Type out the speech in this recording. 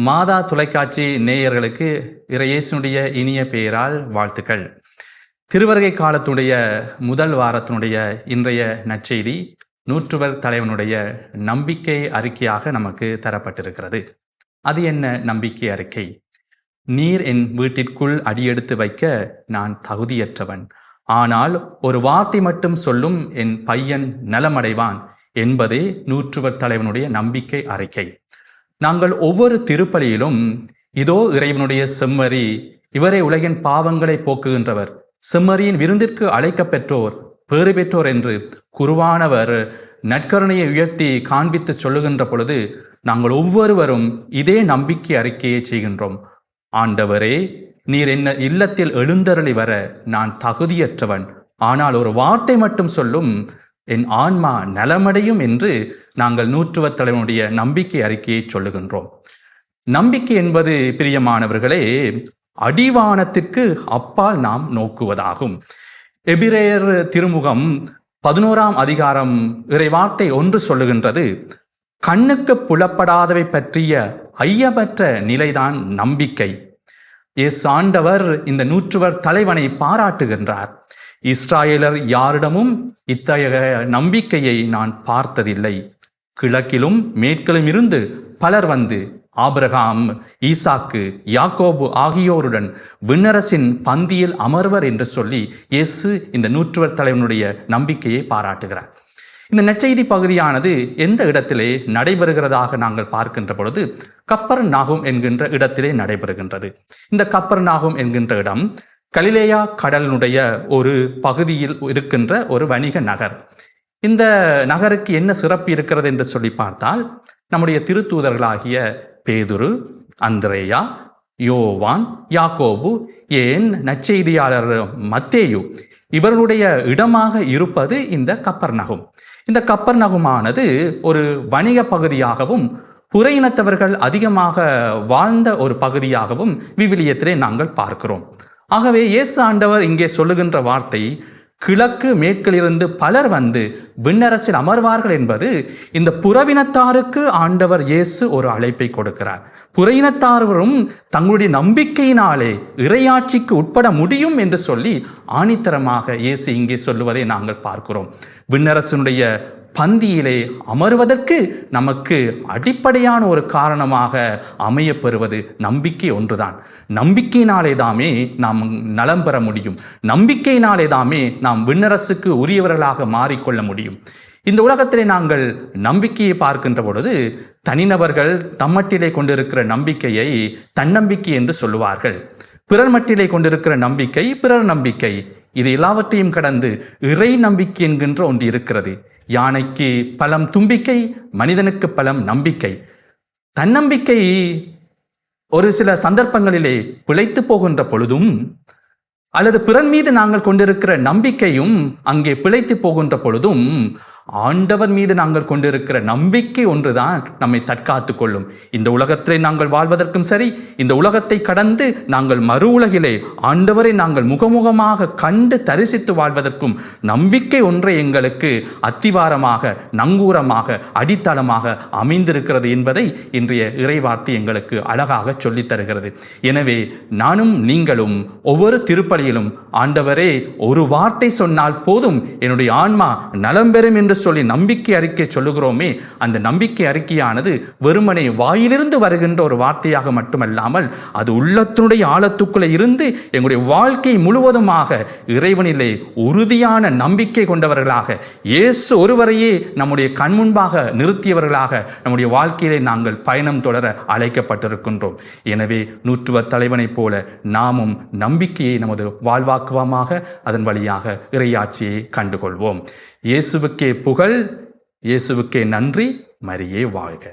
மாதா தொலைக்காட்சி நேயர்களுக்கு இறையேசுனுடைய இனிய பெயரால் வாழ்த்துக்கள். திருவருகை காலத்துடைய முதல் வாரத்தினுடைய இன்றைய நற்செய்தி நூற்றுவர் தலைவனுடைய நம்பிக்கை அறிக்கையாக நமக்கு தரப்பட்டிருக்கிறது. அது என்ன நம்பிக்கை அறிக்கை? நீர் என் வீட்டிற்குள் அடியெடுத்து வைக்க நான் தகுதியற்றவன், ஆனால் ஒரு வார்த்தை மட்டும் சொல்லும் என் பையன் நலமடைவான் என்பதே நூற்றுவர் தலைவனுடைய நம்பிக்கை அறிக்கை. நாங்கள் ஒவ்வொரு திருப்பலியிலும் இதோ இறைவனுடைய செம்மறி, இவரே உலகின் பாவங்களை போக்குகின்றவர், செம்மறியின் விருந்திற்கு அழைக்கப் பெற்றோர், பேறு பெற்றோர் என்று குருவானவர் நற்கருணையை உயர்த்தி காண்பித்து சொல்லுகின்ற பொழுது நாங்கள் ஒவ்வொருவரும் இதே நம்பிக்கை அறிக்கையை செய்கின்றோம். ஆண்டவரே, நீர் என்ன இல்லத்தில் எழுந்தருளி வர நான் தகுதியற்றவன், ஆனால் ஒரு வார்த்தை மட்டும் சொல்லும் என் ஆன்மா நலமடையும் என்று நாங்கள் நூற்றுவர் தலைவனுடைய நம்பிக்கை அறிக்கையை சொல்லுகின்றோம். நம்பிக்கை என்பது பிரியமானவர்களே அடிவானத்திற்கு அப்பால் நாம் நோக்குவதாகும். எபிரேயர் திருமுகம் 11ஆம் அதிகாரம் இறைவார்த்தை 1 சொல்லுகின்றது, கண்ணுக்கு புலப்படாதவை பற்றிய ஐயமற்ற நிலைதான் நம்பிக்கை. இயேசு ஆண்டவர் இந்த நூற்றுவர் தலைவனை பாராட்டுகின்றார். இஸ்ராயேலர் யாரிடமும் இத்தகைய நம்பிக்கையை நான் பார்த்ததில்லை. கிழக்கிலும் மேற்கிலும் இருந்து பலர் வந்து ஆபிரகாம், ஈசாக்கு, யாக்கோபு ஆகியோருடன் விண்ணரசின் பந்தியில் அமர்வர் என்று சொல்லி இயேசு இந்த நூற்றுவர் தலைவனுடைய நம்பிக்கையை பாராட்டுகிறார். இந்த நற்செய்தி பகுதியானது எந்த இடத்திலே நடைபெறுகிறதாக நாங்கள் பார்க்கின்ற பொழுது கப்பர்நாகும் என்கின்ற இடத்திலே நடைபெறுகின்றது. இந்த கப்பர்நாகும் என்கின்ற இடம் கலிலேயா கடலினுடைய ஒரு பகுதியில் இருக்கின்ற ஒரு வணிக நகர். இந்த நகருக்கு என்ன சிறப்பு இருக்கிறது என்று சொல்லி பார்த்தால், நம்முடைய திருத்தூதர்களாகிய பேதுரு, அந்திரேயா, யோவான், யாக்கோபு, ஏன் நற்செய்தியாளர் மத்தேயு இவர்களுடைய இடமாக இருப்பது இந்த கப்பர்நகும். இந்த கப்பர்நகுமானது ஒரு வணிக பகுதியாகவும் புற இனத்தவர்கள் அதிகமாக வாழ்ந்த ஒரு பகுதியாகவும் விவிலியத்திலே நாங்கள் பார்க்கிறோம். ஆகவே இயேசு ஆண்டவர் இங்கே சொல்லுகின்ற வார்த்தை, கிழக்கு மேற்கிலிருந்து பலர் வந்து விண்ணரசில் அமர்வார்கள் என்பது இந்த புறவினத்தாருக்கு ஆண்டவர் இயேசு ஒரு அழைப்பை கொடுக்கிறார். புறையினத்தாரும் தங்களுடைய நம்பிக்கையினாலே இறையாட்சிக்கு உட்பட முடியும் என்று சொல்லி ஆணித்தரமாக இயேசு இங்கே சொல்லுவதை நாங்கள் பார்க்கிறோம். விண்ணரசனுடைய பந்தியிலே அமர்வதற்கு நமக்கு அடிப்படையான ஒரு காரணமாக அமையப்பெறுவது நம்பிக்கை ஒன்றுதான். நம்பிக்கையினாலே தாமே நாம் நலம் பெற முடியும். நம்பிக்கையினாலே தாமே நாம் விண்ணரசுக்கு உரியவர்களாக மாறிக்கொள்ள முடியும். இந்த உலகத்திலே நாங்கள் நம்பிக்கையை பார்க்கின்ற பொழுது தனிநபர்கள் தம்மட்டிலே கொண்டிருக்கிற நம்பிக்கையை தன்னம்பிக்கை என்று சொல்லுவார்கள். பிறர் மட்டிலே கொண்டிருக்கிற நம்பிக்கை பிறர் நம்பிக்கை. இது எல்லாவற்றையும் கடந்து இறை நம்பிக்கை என்கின்ற ஒன்று இருக்கிறது. யானைக்கு பலம் தும்பிக்கை, மனிதனுக்கு பலம் நம்பிக்கை. தன்னம்பிக்கை ஒரு சில சந்தர்ப்பங்களிலே பிழைத்து போகின்ற பொழுதும், அல்லது பிறன் மீது நாங்கள் கொண்டிருக்கிற நம்பிக்கையும் அங்கே பிழைத்து போகின்ற பொழுதும், ஆண்டவர் மீது நாங்கள் கொண்டிருக்கிற நம்பிக்கை ஒன்றுதான் நம்மை தற்காத்து கொள்ளும். இந்த உலகத்திலே நாங்கள் வாழ்வதற்கும் சரி, இந்த உலகத்தை கடந்து நாங்கள் மறு உலகிலே ஆண்டவரை நாங்கள் முகமுகமாக கண்டு தரிசித்து வாழ்வதற்கும் நம்பிக்கை ஒன்றை எங்களுக்கு அத்திவாரமாக, நங்கூரமாக, அடித்தளமாக அமைந்திருக்கிறது என்பதை இன்றைய இறைவார்த்தை எங்களுக்கு அழகாக சொல்லித் தருகிறது. எனவே நானும் நீங்களும் ஒவ்வொரு திருப்பலியிலும் ஆண்டவரே ஒரு வார்த்தை சொன்னால் போதும் என்னுடைய ஆன்மா நலம் பெறும் என்று சொல்லி நம்பிக்கை அறிக்கை சொல்லுகிறோமே, அந்த நம்பிக்கை அறிக்கையானது வெறுமனே வாயிலிருந்து வருகின்ற ஒரு வார்த்தையாக மட்டுமல்லாமல் அது உள்ளத்தினுடைய ஆழத்துக்குள்ளே இருந்து எங்களுடைய வாழ்க்கை முழுவதுமாக இறைவனிலே உறுதியான நம்பிக்கை கொண்டவர்களாக, இயேசு ஒருவரையே நம்முடைய கண் முன்பாக நிறுத்தியவர்களாக நம்முடைய வாழ்க்கையிலே நாங்கள் பயணம் தொடர அழைக்கப்பட்டிருக்கின்றோம். எனவே நூற்றுவர் தலைவனைப் போல நாமும் நம்பிக்கையை நமது வாழ்வாக்குவமாக அதன் வழியாக இறையாட்சியை கண்டுகொள்வோம். இயேசுவுக்கே புகழ், இயேசுவுக்கே நன்றி, மரியே வாழ்க.